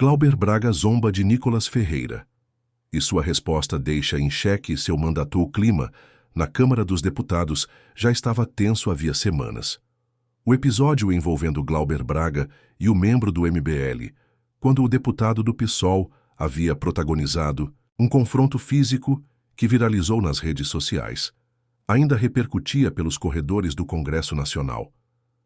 Glauber Braga zomba de Nicolas Ferreira. E sua resposta deixa em xeque seu mandato. O clima, na Câmara dos Deputados, já estava tenso havia semanas. O episódio envolvendo Glauber Braga e o membro do MBL, quando o deputado do PSOL havia protagonizado um confronto físico que viralizou nas redes sociais, ainda repercutia pelos corredores do Congresso Nacional.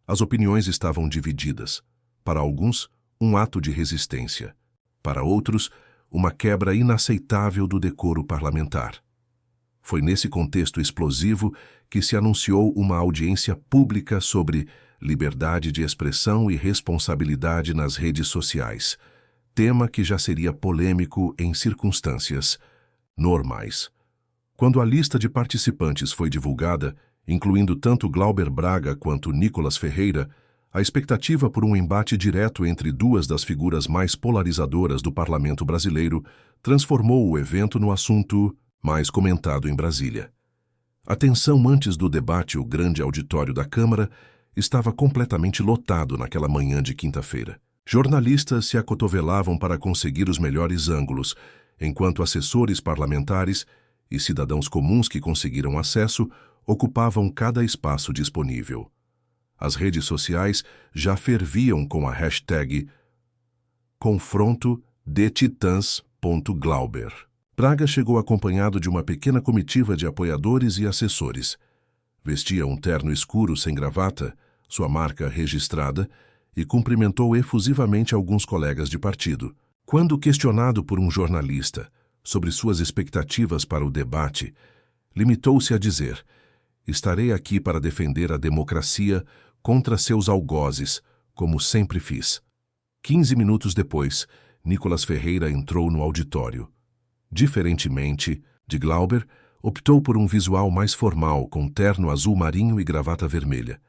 As opiniões estavam divididas. Para alguns, um ato de resistência. Para outros, uma quebra inaceitável do decoro parlamentar. Foi nesse contexto explosivo que se anunciou uma audiência pública sobre liberdade de expressão e responsabilidade nas redes sociais, tema que já seria polêmico em circunstâncias normais. Quando a lista de participantes foi divulgada, incluindo tanto Glauber Braga quanto Nicolas Ferreira, a expectativa por um embate direto entre duas das figuras mais polarizadoras do parlamento brasileiro transformou o evento no assunto mais comentado em Brasília. A tensão antes do debate, o grande auditório da Câmara, estava completamente lotado naquela manhã de quinta-feira. Jornalistas se acotovelavam para conseguir os melhores ângulos, enquanto assessores parlamentares e cidadãos comuns que conseguiram acesso ocupavam cada espaço disponível. As redes sociais já ferviam com a hashtag confrontodetitãs.glauber. Braga chegou acompanhado de uma pequena comitiva de apoiadores e assessores. Vestia um terno escuro sem gravata, sua marca registrada, e cumprimentou efusivamente alguns colegas de partido. Quando questionado por um jornalista sobre suas expectativas para o debate, limitou-se a dizer: "Estarei aqui para defender a democracia contra seus algozes, como sempre fiz." 15 minutos depois, Nicolas Ferreira entrou no auditório. Diferentemente de Glauber, optou por um visual mais formal, com terno azul marinho e gravata vermelha.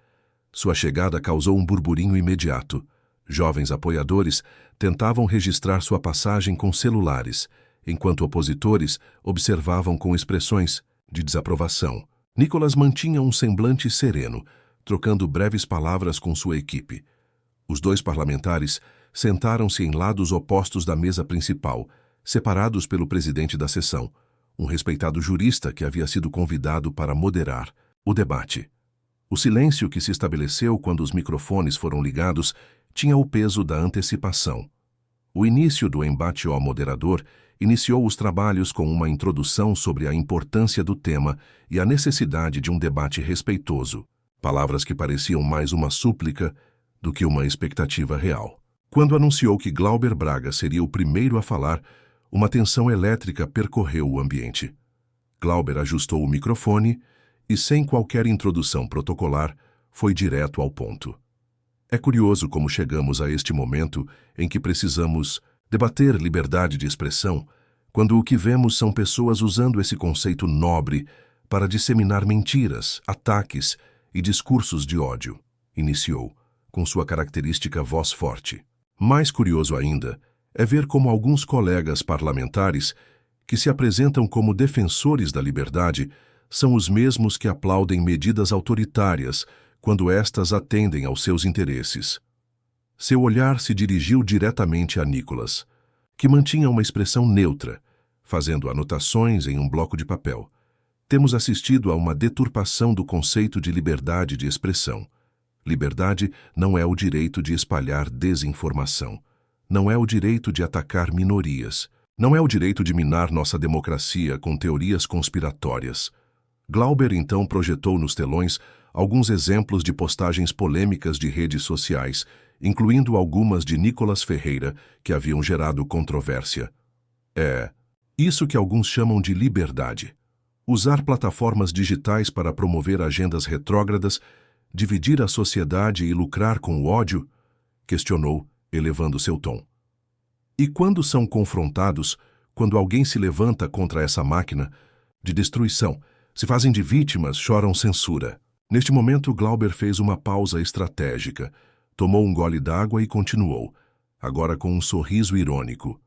Sua chegada causou um burburinho imediato. Jovens apoiadores tentavam registrar sua passagem com celulares, enquanto opositores observavam com expressões de desaprovação. Nicolas mantinha um semblante sereno, trocando breves palavras com sua equipe. Os dois parlamentares sentaram-se em lados opostos da mesa principal, separados pelo presidente da sessão, um respeitado jurista que havia sido convidado para moderar o debate. O silêncio que se estabeleceu quando os microfones foram ligados tinha o peso da antecipação. O início do embate ao moderador iniciou os trabalhos com uma introdução sobre a importância do tema e a necessidade de um debate respeitoso, palavras que pareciam mais uma súplica do que uma expectativa real. Quando anunciou que Glauber Braga seria o primeiro a falar, uma tensão elétrica percorreu o ambiente. Glauber ajustou o microfone e, sem qualquer introdução protocolar, foi direto ao ponto. É curioso como chegamos a este momento em que precisamos debater liberdade de expressão, quando o que vemos são pessoas usando esse conceito nobre para disseminar mentiras, ataques e discursos de ódio, iniciou, com sua característica voz forte. Mais curioso ainda é ver como alguns colegas parlamentares, que se apresentam como defensores da liberdade, são os mesmos que aplaudem medidas autoritárias quando estas atendem aos seus interesses. Seu olhar se dirigiu diretamente a Nicolas, que mantinha uma expressão neutra, fazendo anotações em um bloco de papel. Temos assistido a uma deturpação do conceito de liberdade de expressão. Liberdade não é o direito de espalhar desinformação. Não é o direito de atacar minorias. Não é o direito de minar nossa democracia com teorias conspiratórias. Glauber então projetou nos telões alguns exemplos de postagens polêmicas de redes sociais, incluindo algumas de Nicolas Ferreira, que haviam gerado controvérsia. É isso que alguns chamam de liberdade. Usar plataformas digitais para promover agendas retrógradas, dividir a sociedade e lucrar com o ódio? Questionou, elevando seu tom. E quando são confrontados, quando alguém se levanta contra essa máquina de destruição, se fazem de vítimas, choram censura. Neste momento, Glauber fez uma pausa estratégica, tomou um gole d'água e continuou, agora com um sorriso irônico.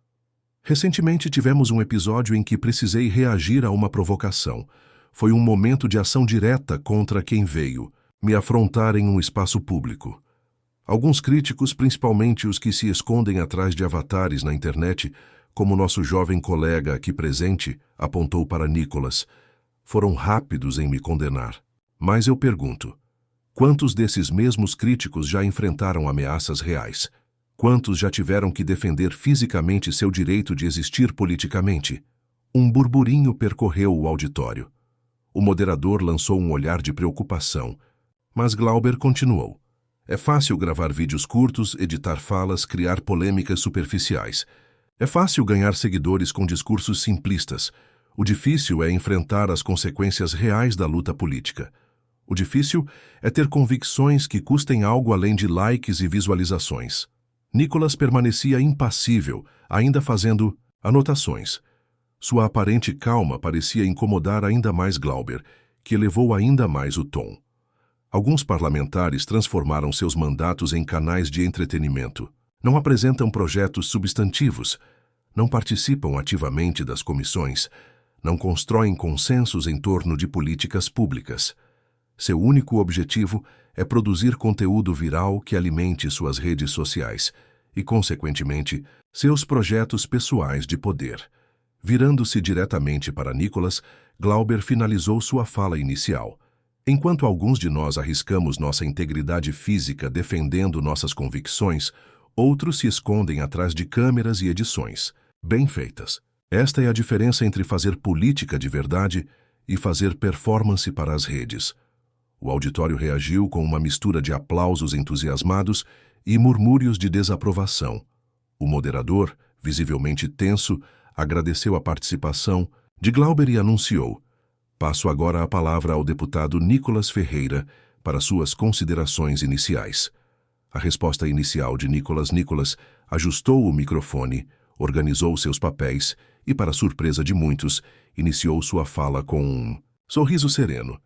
Recentemente tivemos um episódio em que precisei reagir a uma provocação. Foi um momento de ação direta contra quem veio me afrontar em um espaço público. Alguns críticos, principalmente os que se escondem atrás de avatares na internet, como nosso jovem colega aqui presente, apontou para Nicholas, foram rápidos em me condenar. Mas eu pergunto, quantos desses mesmos críticos já enfrentaram ameaças reais? Quantos já tiveram que defender fisicamente seu direito de existir politicamente? Um burburinho percorreu o auditório. O moderador lançou um olhar de preocupação, mas Glauber continuou. É fácil gravar vídeos curtos, editar falas, criar polêmicas superficiais. É fácil ganhar seguidores com discursos simplistas. O difícil é enfrentar as consequências reais da luta política. O difícil é ter convicções que custem algo além de likes e visualizações. Nicholas permanecia impassível, ainda fazendo anotações. Sua aparente calma parecia incomodar ainda mais Glauber, que elevou ainda mais o tom. Alguns parlamentares transformaram seus mandatos em canais de entretenimento. Não apresentam projetos substantivos, não participam ativamente das comissões, não constroem consensos em torno de políticas públicas. Seu único objetivo é produzir conteúdo viral que alimente suas redes sociais e, consequentemente, seus projetos pessoais de poder. Virando-se diretamente para Nicholas, Glauber finalizou sua fala inicial. Enquanto alguns de nós arriscamos nossa integridade física defendendo nossas convicções, outros se escondem atrás de câmeras e edições, bem feitas. Esta é a diferença entre fazer política de verdade e fazer performance para as redes. O auditório reagiu com uma mistura de aplausos entusiasmados e murmúrios de desaprovação. O moderador, visivelmente tenso, agradeceu a participação de Glauber e anunciou: passo agora a palavra ao deputado Nicholas Ferreira para suas considerações iniciais. A resposta inicial de Nicholas ajustou o microfone, organizou seus papéis e, para surpresa de muitos, iniciou sua fala com um sorriso sereno.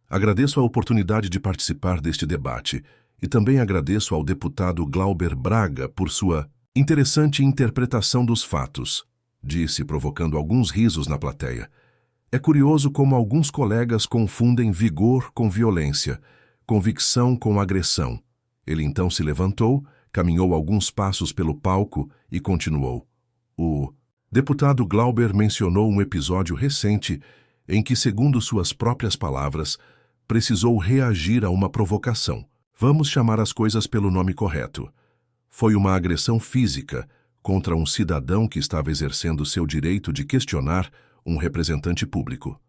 Agradeço a oportunidade de participar deste debate e também agradeço ao deputado Glauber Braga por sua interessante interpretação dos fatos, disse, provocando alguns risos na plateia. É curioso como alguns colegas confundem vigor com violência, convicção com agressão. Ele então se levantou, caminhou alguns passos pelo palco e continuou. O deputado Glauber mencionou um episódio recente em que, segundo suas próprias palavras, precisou reagir a uma provocação. Vamos chamar as coisas pelo nome correto. Foi uma agressão física contra um cidadão que estava exercendo seu direito de questionar um representante público.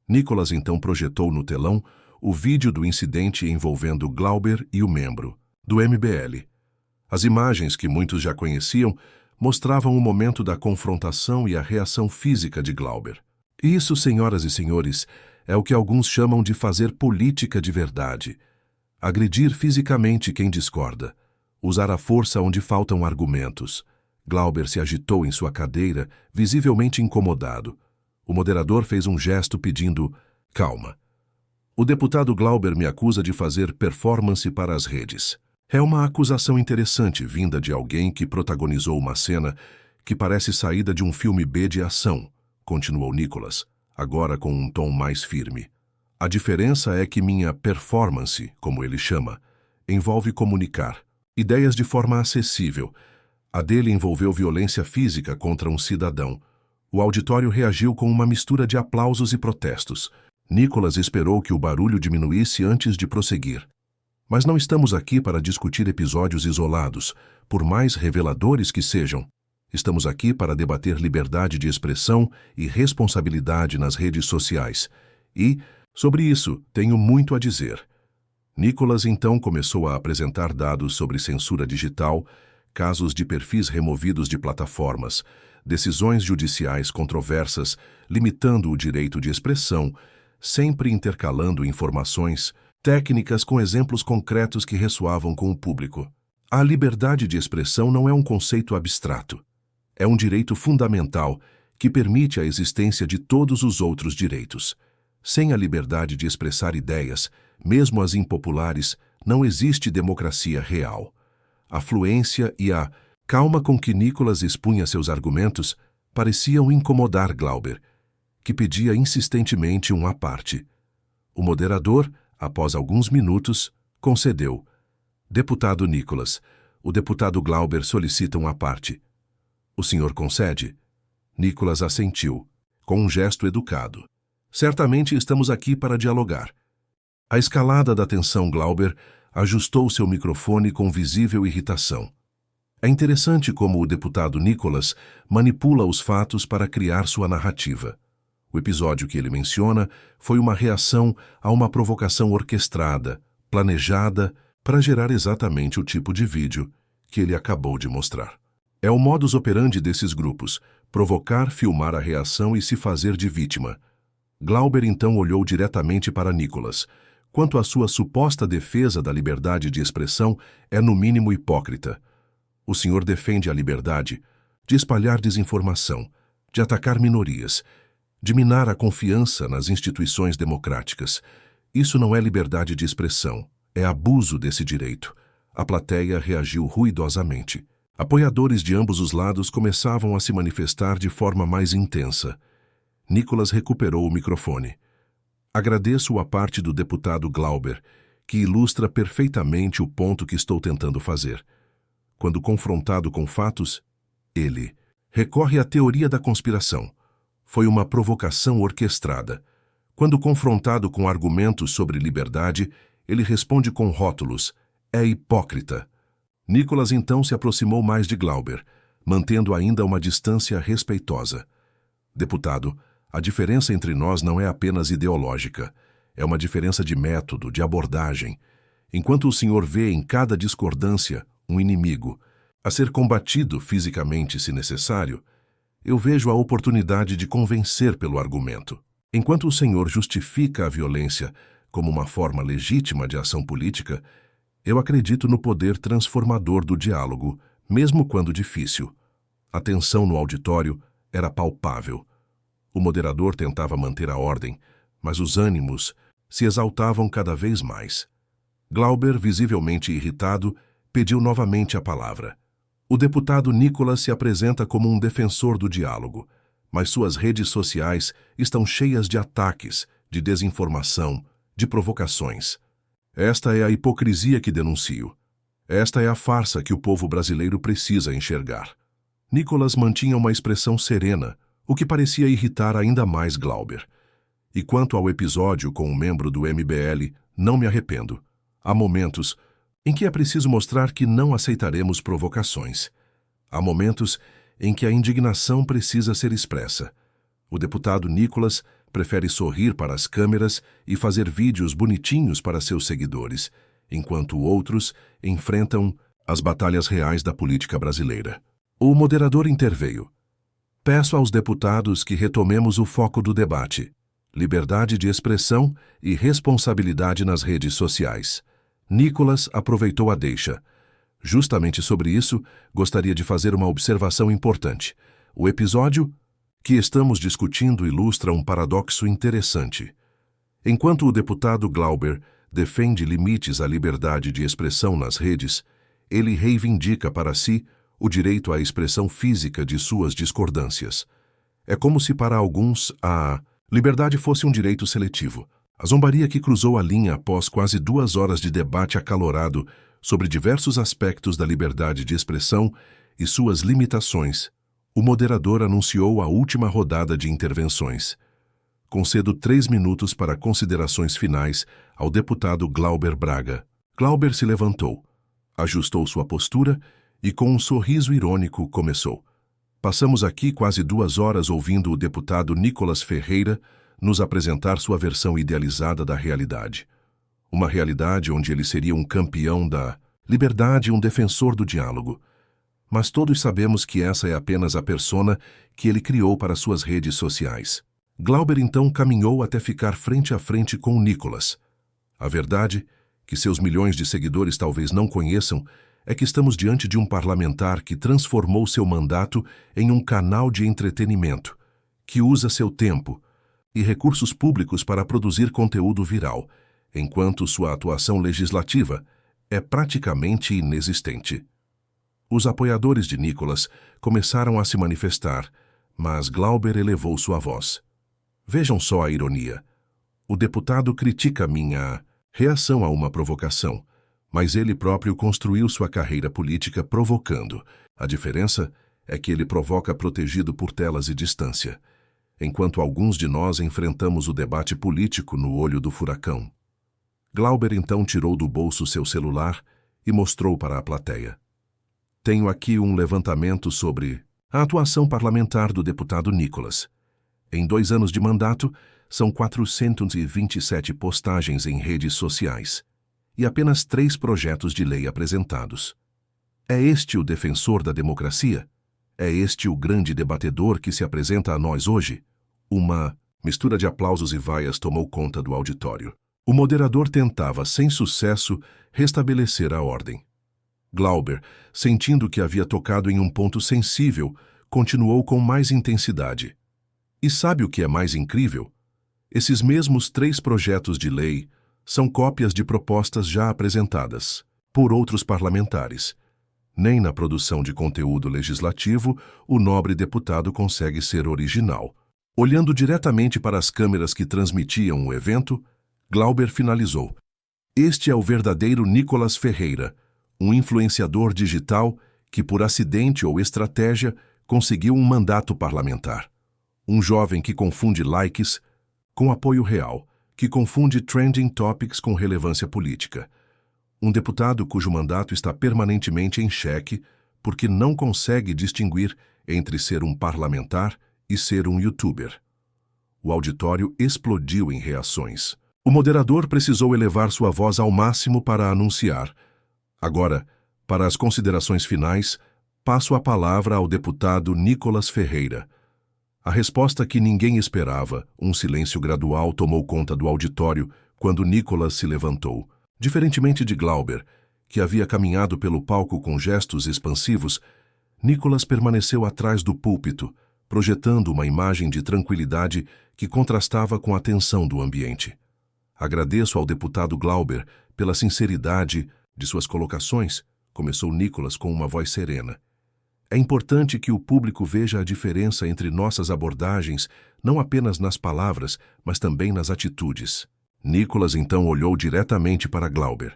Nicholas então projetou no telão o vídeo do incidente envolvendo Glauber e o membro do MBL. As imagens, que muitos já conheciam, mostravam o momento da confrontação e a reação física de Glauber. Isso, senhoras e senhores, é o que alguns chamam de fazer política de verdade. Agredir fisicamente quem discorda. Usar a força onde faltam argumentos. Glauber se agitou em sua cadeira, visivelmente incomodado. O moderador fez um gesto pedindo calma. O deputado Glauber me acusa de fazer performance para as redes. É uma acusação interessante vinda de alguém que protagonizou uma cena que parece saída de um filme B de ação, continuou Nicholas, agora com um tom mais firme. A diferença é que minha performance, como ele chama, envolve comunicar ideias de forma acessível. A dele envolveu violência física contra um cidadão. O auditório reagiu com uma mistura de aplausos e protestos. Nicholas esperou que o barulho diminuísse antes de prosseguir. Mas não estamos aqui para discutir episódios isolados, por mais reveladores que sejam. Estamos aqui para debater liberdade de expressão e responsabilidade nas redes sociais. E, sobre isso, tenho muito a dizer. Nicholas então começou a apresentar dados sobre censura digital, casos de perfis removidos de plataformas, decisões judiciais controversas, limitando o direito de expressão, sempre intercalando informações técnicas com exemplos concretos que ressoavam com o público. A liberdade de expressão não é um conceito abstrato. É um direito fundamental que permite a existência de todos os outros direitos. Sem a liberdade de expressar ideias, mesmo as impopulares, não existe democracia real. A fluência e a calma com que Nicholas expunha seus argumentos pareciam incomodar Glauber, que pedia insistentemente um à parte. O moderador, após alguns minutos, concedeu. Deputado Nicolas, o deputado Glauber solicita à parte. O senhor concede? Nicolas assentiu, com um gesto educado. Certamente estamos aqui para dialogar. A escalada da tensão Glauber ajustou seu microfone com visível irritação. É interessante como o deputado Nicolas manipula os fatos para criar sua narrativa. O episódio que ele menciona foi uma reação a uma provocação orquestrada, planejada, para gerar exatamente o tipo de vídeo que ele acabou de mostrar. É o modus operandi desses grupos, provocar, filmar a reação e se fazer de vítima. Glauber então olhou diretamente para Nicolas. Quanto à sua suposta defesa da liberdade de expressão, é no mínimo hipócrita. O senhor defende a liberdade de espalhar desinformação, de atacar minorias, de minar a confiança nas instituições democráticas. Isso não é liberdade de expressão, é abuso desse direito. A plateia reagiu ruidosamente. Apoiadores de ambos os lados começavam a se manifestar de forma mais intensa. Nicolas recuperou o microfone. Agradeço a parte do deputado Glauber, que ilustra perfeitamente o ponto que estou tentando fazer. Quando confrontado com fatos, ele recorre à teoria da conspiração. Foi uma provocação orquestrada. Quando confrontado com argumentos sobre liberdade, ele responde com rótulos. É hipócrita. Nicolas então se aproximou mais de Glauber, mantendo ainda uma distância respeitosa. Deputado, a diferença entre nós não é apenas ideológica. É uma diferença de método, de abordagem. Enquanto o senhor vê em cada discordância um inimigo, a ser combatido fisicamente se necessário, eu vejo a oportunidade de convencer pelo argumento. Enquanto o senhor justifica a violência como uma forma legítima de ação política, eu acredito no poder transformador do diálogo, mesmo quando difícil. A tensão no auditório era palpável. O moderador tentava manter a ordem, mas os ânimos se exaltavam cada vez mais. Glauber, visivelmente irritado, pediu novamente a palavra. O deputado Nicolas se apresenta como um defensor do diálogo, mas suas redes sociais estão cheias de ataques, de desinformação, de provocações. Esta é a hipocrisia que denuncio. Esta é a farsa que o povo brasileiro precisa enxergar. Nicolas mantinha uma expressão serena, o que parecia irritar ainda mais Glauber. E quanto ao episódio com um membro do MBL, não me arrependo. Há momentos em que é preciso mostrar que não aceitaremos provocações. Há momentos em que a indignação precisa ser expressa. O deputado Nicolas prefere sorrir para as câmeras e fazer vídeos bonitinhos para seus seguidores, enquanto outros enfrentam as batalhas reais da política brasileira. O moderador interveio. Peço aos deputados que retomemos o foco do debate: liberdade de expressão e responsabilidade nas redes sociais. Nicolas aproveitou a deixa. Justamente sobre isso, gostaria de fazer uma observação importante. O episódio que estamos discutindo ilustra um paradoxo interessante. Enquanto o deputado Glauber defende limites à liberdade de expressão nas redes, ele reivindica para si o direito à expressão física de suas discordâncias. É como se para alguns a liberdade fosse um direito seletivo. A zombaria que cruzou a linha após quase 2 horas de debate acalorado sobre diversos aspectos da liberdade de expressão e suas limitações, o moderador anunciou a última rodada de intervenções. Concedo 3 minutos para considerações finais ao deputado Glauber Braga. Glauber se levantou, ajustou sua postura e, com um sorriso irônico, começou. Passamos aqui quase 2 horas ouvindo o deputado Nicolas Ferreira nos apresentar sua versão idealizada da realidade. Uma realidade onde ele seria um campeão da liberdade e um defensor do diálogo. Mas todos sabemos que essa é apenas a persona que ele criou para suas redes sociais. Glauber então caminhou até ficar frente a frente com Nicolas. A verdade, que seus milhões de seguidores talvez não conheçam, é que estamos diante de um parlamentar que transformou seu mandato em um canal de entretenimento, que usa seu tempo e recursos públicos para produzir conteúdo viral, enquanto sua atuação legislativa é praticamente inexistente. Os apoiadores de Nicolas começaram a se manifestar, mas Glauber elevou sua voz. Vejam só a ironia. O deputado critica minha reação a uma provocação, Mas ele próprio construiu sua carreira política provocando. A diferença é que ele provoca protegido por telas e distância, enquanto alguns de nós enfrentamos o debate político no olho do furacão. Glauber então tirou do bolso seu celular e mostrou para a plateia. Tenho aqui um levantamento sobre a atuação parlamentar do deputado Nicolas. Em 2 anos de mandato, são 427 postagens em redes sociais e apenas 3 projetos de lei apresentados. É este o defensor da democracia? É este o grande debatedor que se apresenta a nós hoje? Uma mistura de aplausos e vaias tomou conta do auditório. O moderador tentava, sem sucesso, restabelecer a ordem. Glauber, sentindo que havia tocado em um ponto sensível, continuou com mais intensidade. E sabe o que é mais incrível? Esses mesmos 3 projetos de lei são cópias de propostas já apresentadas por outros parlamentares. Nem na produção de conteúdo legislativo o nobre deputado consegue ser original. Olhando diretamente para as câmeras que transmitiam o evento, Glauber finalizou. Este é o verdadeiro Nicolas Ferreira, um influenciador digital que, por acidente ou estratégia, conseguiu um mandato parlamentar. Um jovem que confunde likes com apoio real, que confunde trending topics com relevância política. Um deputado cujo mandato está permanentemente em xeque porque não consegue distinguir entre ser um parlamentar e ser um youtuber. O auditório explodiu em reações. O moderador precisou elevar sua voz ao máximo para anunciar. Agora, para as considerações finais, passo a palavra ao deputado Nicolas Ferreira. A resposta que ninguém esperava, um silêncio gradual tomou conta do auditório quando Nicolas se levantou. Diferentemente de Glauber, que havia caminhado pelo palco com gestos expansivos, Nicolas permaneceu atrás do púlpito, projetando uma imagem de tranquilidade que contrastava com a tensão do ambiente. Agradeço ao deputado Glauber pela sinceridade de suas colocações, começou Nicolas com uma voz serena. É importante que o público veja a diferença entre nossas abordagens, não apenas nas palavras, mas também nas atitudes. Nicolas então olhou diretamente para Glauber.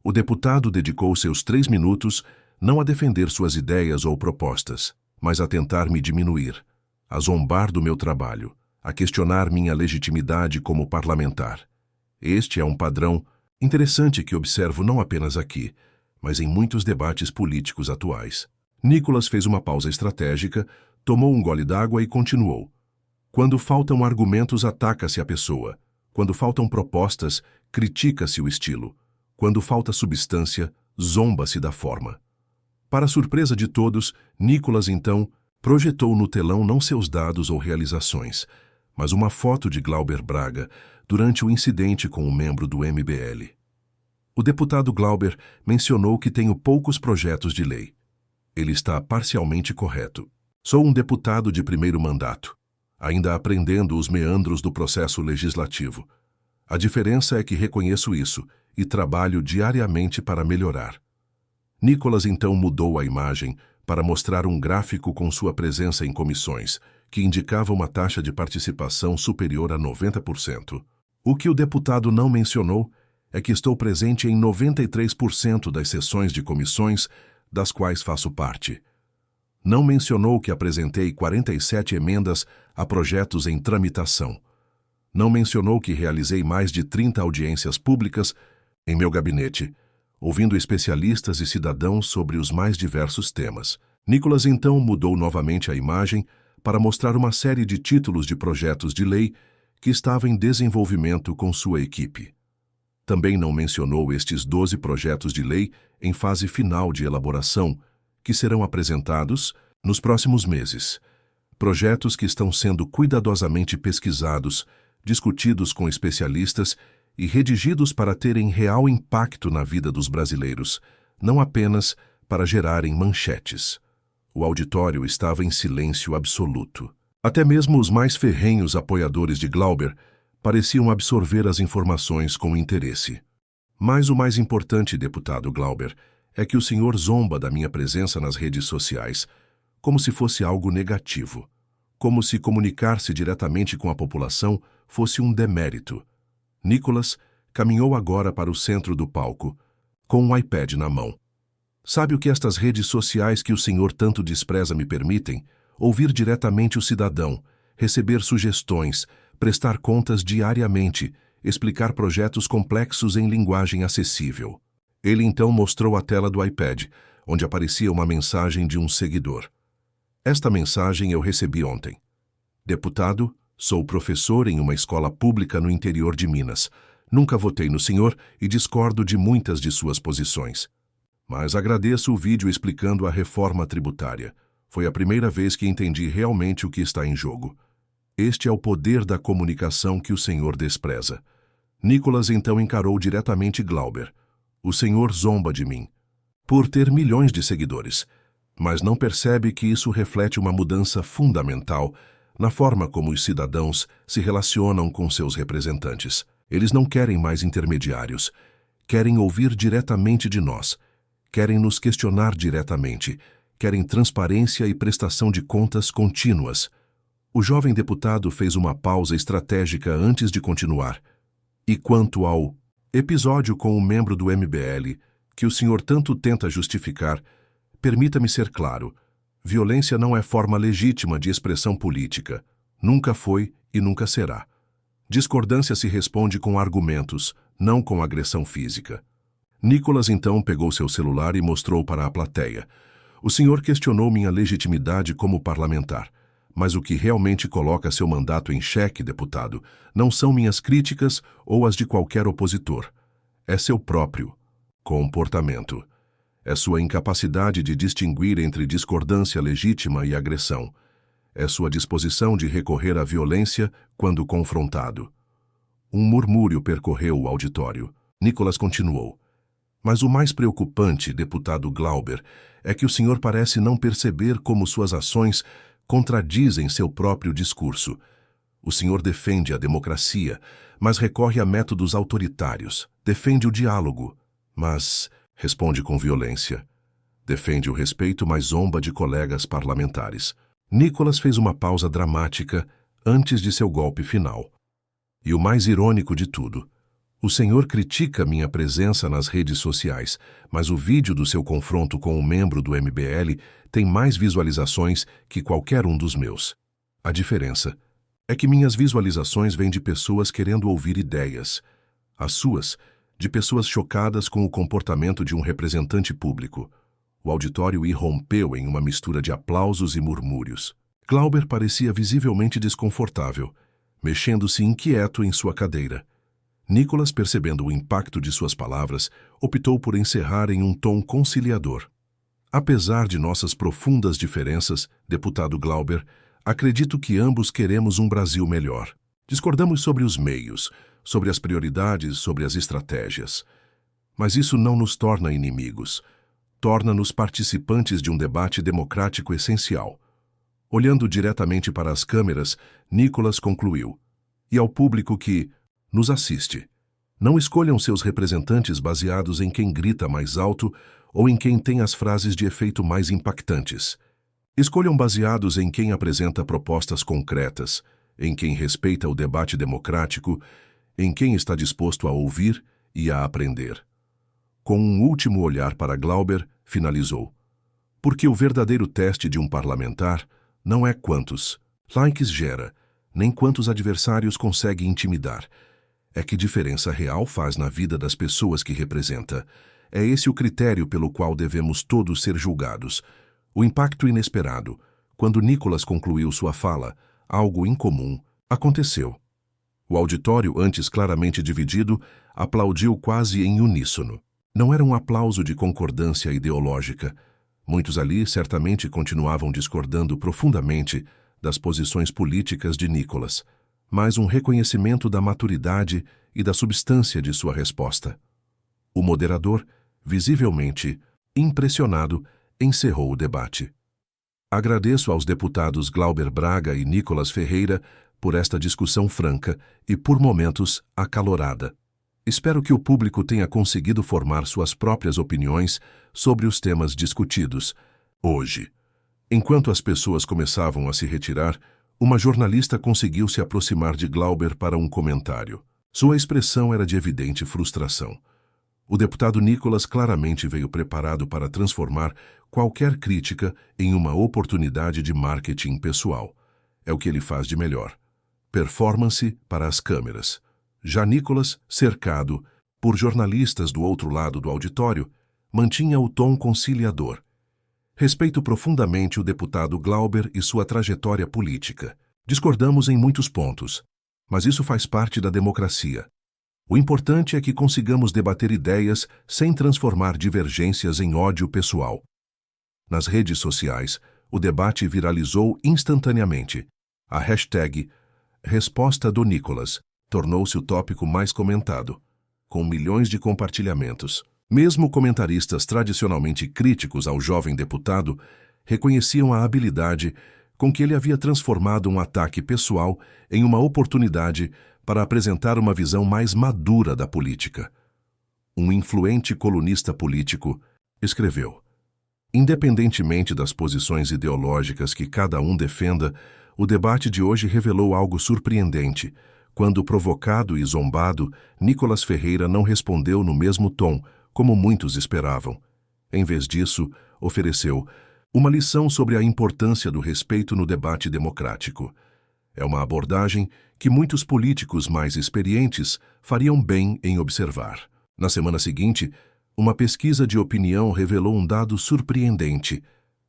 O deputado dedicou seus 3 minutos não a defender suas ideias ou propostas, mas a tentar me diminuir, a zombar do meu trabalho, a questionar minha legitimidade como parlamentar. Este é um padrão interessante que observo não apenas aqui, mas em muitos debates políticos atuais. Nicolas fez uma pausa estratégica, tomou um gole d'água e continuou. Quando faltam argumentos, ataca-se a pessoa. Quando faltam propostas, critica-se o estilo. Quando falta substância, zomba-se da forma. Para surpresa de todos, Nicolas, então, projetou no telão não seus dados ou realizações, mas uma foto de Glauber Braga durante o incidente com um membro do MBL. O deputado Glauber mencionou que tenho poucos projetos de lei. Ele está parcialmente correto. Sou um deputado de primeiro mandato, ainda aprendendo os meandros do processo legislativo. A diferença é que reconheço isso e trabalho diariamente para melhorar. Nicolas então mudou a imagem para mostrar um gráfico com sua presença em comissões, que indicava uma taxa de participação superior a 90%. O que o deputado não mencionou é que estou presente em 93% das sessões de comissões das quais faço parte. Não mencionou que apresentei 47 emendas a projetos em tramitação. Não mencionou que realizei mais de 30 audiências públicas em meu gabinete, ouvindo especialistas e cidadãos sobre os mais diversos temas. Nicolas então mudou novamente a imagem para mostrar uma série de títulos de projetos de lei que estava em desenvolvimento com sua equipe. Também não mencionou estes 12 projetos de lei em fase final de elaboração, que serão apresentados nos próximos meses. Projetos que estão sendo cuidadosamente pesquisados, discutidos com especialistas e redigidos para terem real impacto na vida dos brasileiros, não apenas para gerarem manchetes. O auditório estava em silêncio absoluto. Até mesmo os mais ferrenhos apoiadores de Glauber pareciam absorver as informações com interesse. Mas o mais importante, deputado Glauber, é que o senhor zomba da minha presença nas redes sociais, como se fosse algo negativo, como se comunicar-se diretamente com a população fosse um demérito. Nicolas caminhou agora para o centro do palco, com um iPad na mão. Sabe o que estas redes sociais que o senhor tanto despreza me permitem? Ouvir diretamente o cidadão, receber sugestões, prestar contas diariamente, explicar projetos complexos em linguagem acessível. Ele então mostrou a tela do iPad, onde aparecia uma mensagem de um seguidor. Esta mensagem eu recebi ontem. Deputado, sou professor em uma escola pública no interior de Minas. Nunca votei no senhor e discordo de muitas de suas posições. Mas agradeço o vídeo explicando a reforma tributária. Foi a primeira vez que entendi realmente o que está em jogo. Este é o poder da comunicação que o senhor despreza. Nicolas então encarou diretamente Glauber. O senhor zomba de mim, por ter milhões de seguidores, mas não percebe que isso reflete uma mudança fundamental na forma como os cidadãos se relacionam com seus representantes. Eles não querem mais intermediários, querem ouvir diretamente de nós, querem nos questionar diretamente, querem transparência e prestação de contas contínuas. O jovem deputado fez uma pausa estratégica antes de continuar. E quanto ao episódio com o membro do MBL, que o senhor tanto tenta justificar, permita-me ser claro, violência não é forma legítima de expressão política. Nunca foi e nunca será. Discordância se responde com argumentos, não com agressão física. Nicolas então pegou seu celular e mostrou para a plateia. O senhor questionou minha legitimidade como parlamentar, mas o que realmente coloca seu mandato em xeque, deputado, não são minhas críticas ou as de qualquer opositor. É seu próprio comportamento. É sua incapacidade de distinguir entre discordância legítima e agressão. É sua disposição de recorrer à violência quando confrontado. Um murmúrio percorreu o auditório. Nicolas continuou. Mas o mais preocupante, deputado Glauber, é que o senhor parece não perceber como suas ações contradizem seu próprio discurso. O senhor defende a democracia, mas recorre a métodos autoritários. Defende o diálogo, mas responde com violência. Defende o respeito, mas zomba de colegas parlamentares. Nicolas fez uma pausa dramática antes de seu golpe final. E o mais irônico de tudo, o senhor critica minha presença nas redes sociais, mas o vídeo do seu confronto com um membro do MBL tem mais visualizações que qualquer um dos meus. A diferença é que minhas visualizações vêm de pessoas querendo ouvir ideias. As suas, de pessoas chocadas com o comportamento de um representante público. O auditório irrompeu em uma mistura de aplausos e murmúrios. Glauber parecia visivelmente desconfortável, mexendo-se inquieto em sua cadeira. Nicolas, percebendo o impacto de suas palavras, optou por encerrar em um tom conciliador. Apesar de nossas profundas diferenças, deputado Glauber, acredito que ambos queremos um Brasil melhor. Discordamos sobre os meios, sobre as prioridades, sobre as estratégias. Mas isso não nos torna inimigos. Torna-nos participantes de um debate democrático essencial. Olhando diretamente para as câmeras, Nicolas concluiu. E ao público que nos assiste, não escolham seus representantes baseados em quem grita mais alto ou em quem tem as frases de efeito mais impactantes. Escolham baseados em quem apresenta propostas concretas, em quem respeita o debate democrático, em quem está disposto a ouvir e a aprender. Com um último olhar para Glauber, finalizou. Porque o verdadeiro teste de um parlamentar não é quantos likes gera, nem quantos adversários consegue intimidar. É que diferença real faz na vida das pessoas que representa. É esse o critério pelo qual devemos todos ser julgados. O impacto inesperado. Quando Nicolas concluiu sua fala, algo incomum aconteceu. O auditório, antes claramente dividido, aplaudiu quase em uníssono. Não era um aplauso de concordância ideológica. Muitos ali certamente continuavam discordando profundamente das posições políticas de Nicolas, mas um reconhecimento da maturidade e da substância de sua resposta. O moderador, visivelmente impressionado, encerrou o debate. Agradeço aos deputados Glauber Braga e Nicolas Ferreira por esta discussão franca e, por momentos, acalorada. Espero que o público tenha conseguido formar suas próprias opiniões sobre os temas discutidos hoje. Enquanto as pessoas começavam a se retirar, uma jornalista conseguiu se aproximar de Glauber para um comentário. Sua expressão era de evidente frustração. O deputado Nicolas claramente veio preparado para transformar qualquer crítica em uma oportunidade de marketing pessoal. É o que ele faz de melhor. Performance para as câmeras. Já Nicolas, cercado por jornalistas do outro lado do auditório, mantinha o tom conciliador. Respeito profundamente o deputado Glauber e sua trajetória política. Discordamos em muitos pontos, mas isso faz parte da democracia. O importante é que consigamos debater ideias sem transformar divergências em ódio pessoal. Nas redes sociais, o debate viralizou instantaneamente. A hashtag Resposta do Nicolas tornou-se o tópico mais comentado, com milhões de compartilhamentos. Mesmo comentaristas tradicionalmente críticos ao jovem deputado reconheciam a habilidade com que ele havia transformado um ataque pessoal em uma oportunidade para apresentar uma visão mais madura da política. Um influente colunista político escreveu: independentemente das posições ideológicas que cada um defenda, o debate de hoje revelou algo surpreendente. Quando provocado e zombado, Nicolas Ferreira não respondeu no mesmo tom, como muitos esperavam. Em vez disso, ofereceu uma lição sobre a importância do respeito no debate democrático. É uma abordagem que muitos políticos mais experientes fariam bem em observar. Na semana seguinte, uma pesquisa de opinião revelou um dado surpreendente.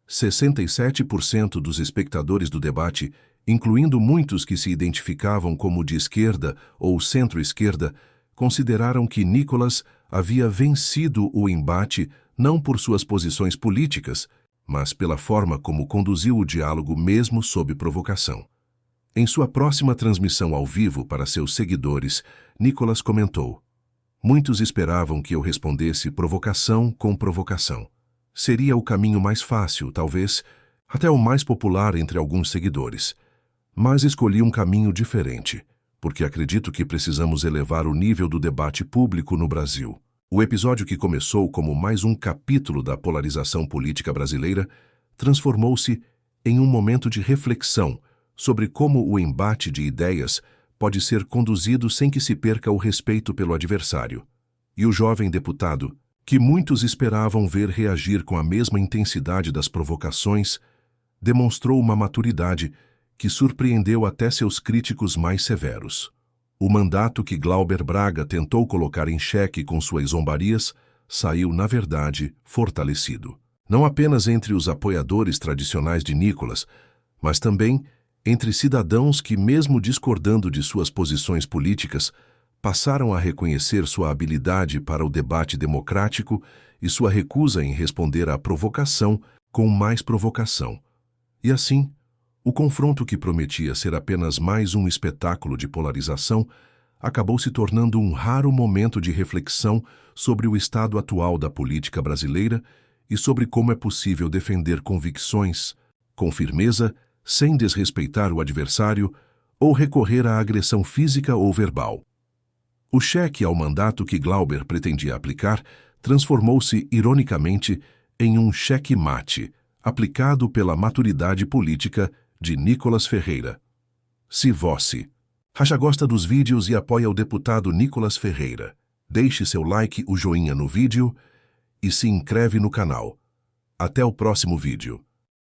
67% dos espectadores do debate, incluindo muitos que se identificavam como de esquerda ou centro-esquerda, consideraram que Nicolas havia vencido o embate não por suas posições políticas, mas pela forma como conduziu o diálogo mesmo sob provocação. Em sua próxima transmissão ao vivo para seus seguidores, Nicolas comentou: muitos esperavam que eu respondesse provocação com provocação. Seria o caminho mais fácil, talvez, até o mais popular entre alguns seguidores. Mas escolhi um caminho diferente, porque acredito que precisamos elevar o nível do debate público no Brasil. O episódio que começou como mais um capítulo da polarização política brasileira transformou-se em um momento de reflexão sobre como o embate de ideias pode ser conduzido sem que se perca o respeito pelo adversário. E o jovem deputado, que muitos esperavam ver reagir com a mesma intensidade das provocações, demonstrou uma maturidade que surpreendeu até seus críticos mais severos. O mandato que Glauber Braga tentou colocar em xeque com suas zombarias saiu, na verdade, fortalecido. Não apenas entre os apoiadores tradicionais de Nicolas, mas também entre cidadãos que, mesmo discordando de suas posições políticas, passaram a reconhecer sua habilidade para o debate democrático e sua recusa em responder à provocação com mais provocação. E assim, o confronto que prometia ser apenas mais um espetáculo de polarização acabou se tornando um raro momento de reflexão sobre o estado atual da política brasileira e sobre como é possível defender convicções com firmeza, sem desrespeitar o adversário ou recorrer à agressão física ou verbal. O cheque ao mandato que Glauber pretendia aplicar transformou-se, ironicamente, em um cheque-mate, aplicado pela maturidade política de Nicolas Ferreira. Se você gosta dos vídeos e apoia o deputado Nicolas Ferreira, deixe seu like, o joinha no vídeo e se inscreve no canal. Até o próximo vídeo.